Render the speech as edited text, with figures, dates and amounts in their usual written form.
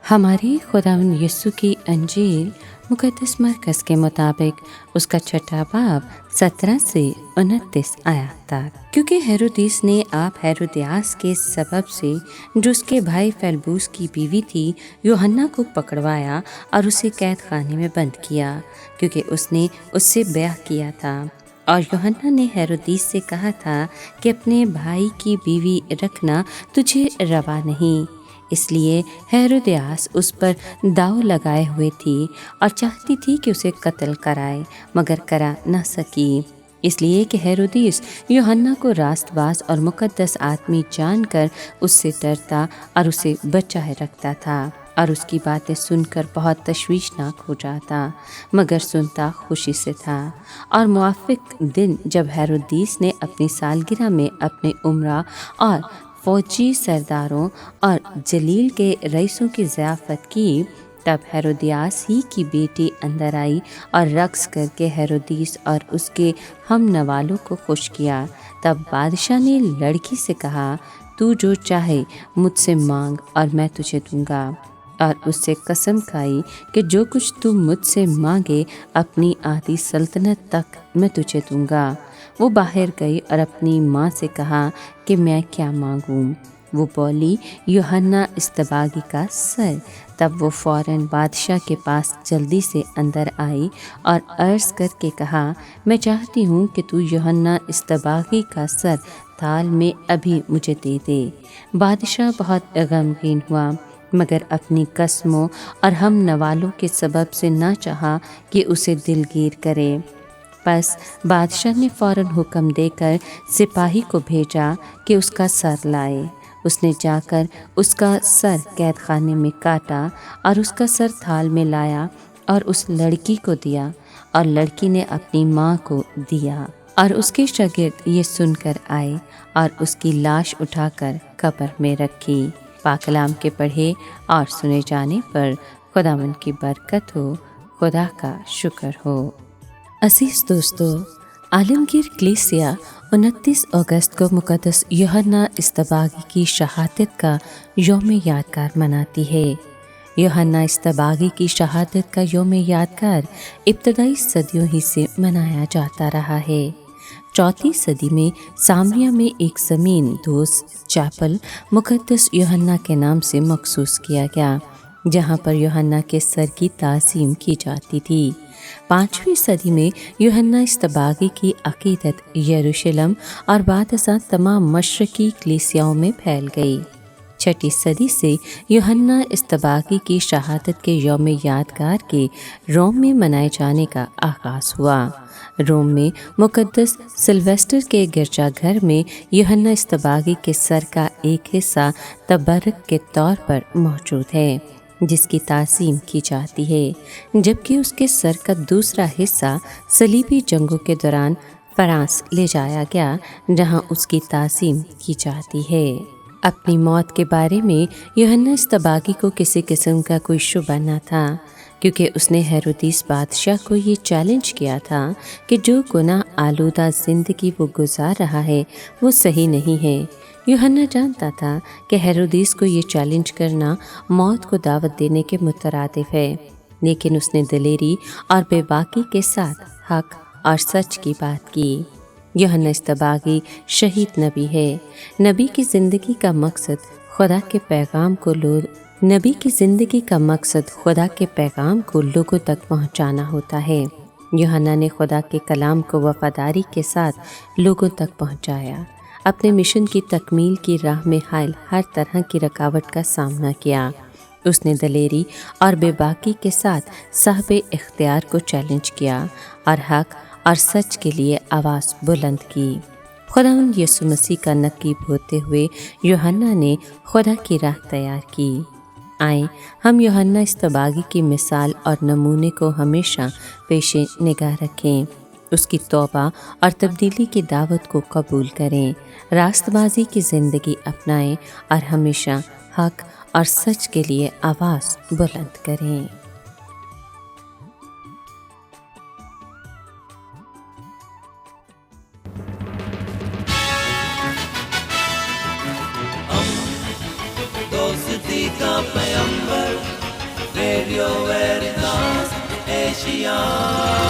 ہماری خداوند یسوع کی انجیل مقدس مرکز کے مطابق اس کا 6 باب 17 سے 29 آیات تک۔ کیونکہ ہیرودیس نے آپ ہیرودیاس کے سبب سے جو اس کے بھائی فیلبوس کی بیوی تھی یوحنا کو پکڑوایا اور اسے قید خانے میں بند کیا، کیونکہ اس نے اس سے بیعہ کیا تھا۔ اور یوحنا نے ہیرودیس سے کہا تھا کہ اپنے بھائی کی بیوی رکھنا تجھے روا نہیں، اس لیے ہیرودیاس اس پر داؤ لگائے ہوئے تھی اور چاہتی تھی کہ اسے قتل کرائے، مگر کرا نہ سکی، اس لیے کہ ہیرودیس یوحنا کو راست باز اور مقدس آدمی جان کر اس سے ڈرتا اور اسے بچائے رکھتا تھا، اور اس کی باتیں سن کر بہت تشویشناک ہو جاتا، مگر سنتا خوشی سے تھا۔ اور موافق دن جب ہیرودیس نے اپنی سالگرہ میں اپنے امراء اور فوجی سرداروں اور جلیل کے رئیسوں کی ضیافت کی، تب ہیرودیاس ہی کی بیٹی اندر آئی اور رقص کر کے ہیرودیس اور اس کے ہم نوالوں کو خوش کیا۔ تب بادشاہ نے لڑکی سے کہا، تو جو چاہے مجھ سے مانگ اور میں تجھے دوں گا، اور اس سے قسم کھائی کہ جو کچھ تو مجھ سے مانگے اپنی آدھی سلطنت تک میں تجھے دوں گا۔ وہ باہر گئی اور اپنی ماں سے کہا کہ میں کیا مانگوں؟ وہ بولی، یوحنا اصطباغی کا سر۔ تب وہ فوراً بادشاہ کے پاس جلدی سے اندر آئی اور عرض کر کے کہا، میں چاہتی ہوں کہ تو یوحنا اصطباغی کا سر تھال میں ابھی مجھے دے دے۔ بادشاہ بہت غمگین ہوا، مگر اپنی قسموں اور ہم نوالوں کے سبب سے نہ چاہا کہ اسے دلگیر کرے۔ پس بادشاہ نے فوراً حکم دے کر سپاہی کو بھیجا کہ اس کا سر لائے۔ اس نے جا کر اس کا سر قید خانے میں کاٹا اور اس کا سر تھال میں لایا اور اس لڑکی کو دیا، اور لڑکی نے اپنی ماں کو دیا۔ اور اس کے شاگرد یہ سن کر آئے اور اس کی لاش اٹھا کر قبر میں رکھی۔ پاک کلام کے پڑھے اور سنے جانے پر خداوند کی برکت ہو، خدا کا شکر ہو۔ عزیز دوستو، عالمگیر کلیسیا 29 اگست کو مقدس یوحنا اصطباغی کی شہادت کا یوم یادگار مناتی ہے۔ یوحنا اصطباغی کی شہادت کا یوم یادگار ابتدائی صدیوں ہی سے منایا جاتا رہا ہے۔ 4 صدی میں سامریا میں ایک زمین دوست چیپل مقدس یوحنا کے نام سے مخصوص کیا گیا، جہاں پر یوحنا کے سر کی تعظیم کی جاتی تھی۔ 5ویں صدی میں یوحنا اصطباغی کی عقیدت یروشلم اور بعد ازاں تمام مشرقی کلیسیاؤں میں پھیل گئی۔ 6 صدی سے یوحنا اصطباغی کی شہادت کے یوم یادگار کے روم میں منائے جانے کا آغاز ہوا۔ روم میں مقدس سلویسٹر کے گرجا گھر میں یوحنا اصطباغی کے سر کا ایک حصہ تبرک کے طور پر موجود ہے، جس کی تعظیم کی جاتی ہے، جبکہ اس کے سر کا دوسرا حصہ صلیبی جنگوں کے دوران فرانس لے جایا گیا، جہاں اس کی تعظیم کی جاتی ہے۔ اپنی موت کے بارے میں یوحنا اصطباغی کو کسی قسم کا کوئی شبہ نہ تھا، کیونکہ اس نے ہیرودیس بادشاہ کو یہ چیلنج کیا تھا کہ جو گناہ آلودہ زندگی وہ گزار رہا ہے وہ صحیح نہیں ہے۔ یوحنا جانتا تھا کہ ہیرودیس کو یہ چیلنج کرنا موت کو دعوت دینے کے مترادف ہے، لیکن اس نے دلیری اور بے باکی کے ساتھ حق اور سچ کی بات کی۔ یوحنا اصطباغی شہید نبی ہے۔ نبی کی زندگی کا مقصد خدا کے پیغام کو لوگوں تک پہنچانا ہوتا ہے۔ یوحنا نے خدا کے کلام کو وفاداری کے ساتھ لوگوں تک پہنچایا، اپنے مشن کی تکمیل کی راہ میں حائل ہر طرح کی رکاوٹ کا سامنا کیا۔ اس نے دلیری اور بے باکی کے ساتھ صاحب اختیار کو چیلنج کیا اور حق اور سچ کے لیے آواز بلند کی۔ خداوند یسوع مسیح کا نقیب ہوتے ہوئے یوحنا نے خدا کی راہ تیار کی۔ آئیں ہم یوحنا اصطباغی کی مثال اور نمونے کو ہمیشہ پیش نگاہ رکھیں، اس کی توبہ اور تبدیلی کی دعوت کو قبول کریں، راست بازی کی زندگی اپنائیں اور ہمیشہ حق اور سچ کے لیے آواز بلند کریں۔ دوستی کا پیغمبر Radio Veritas Asia.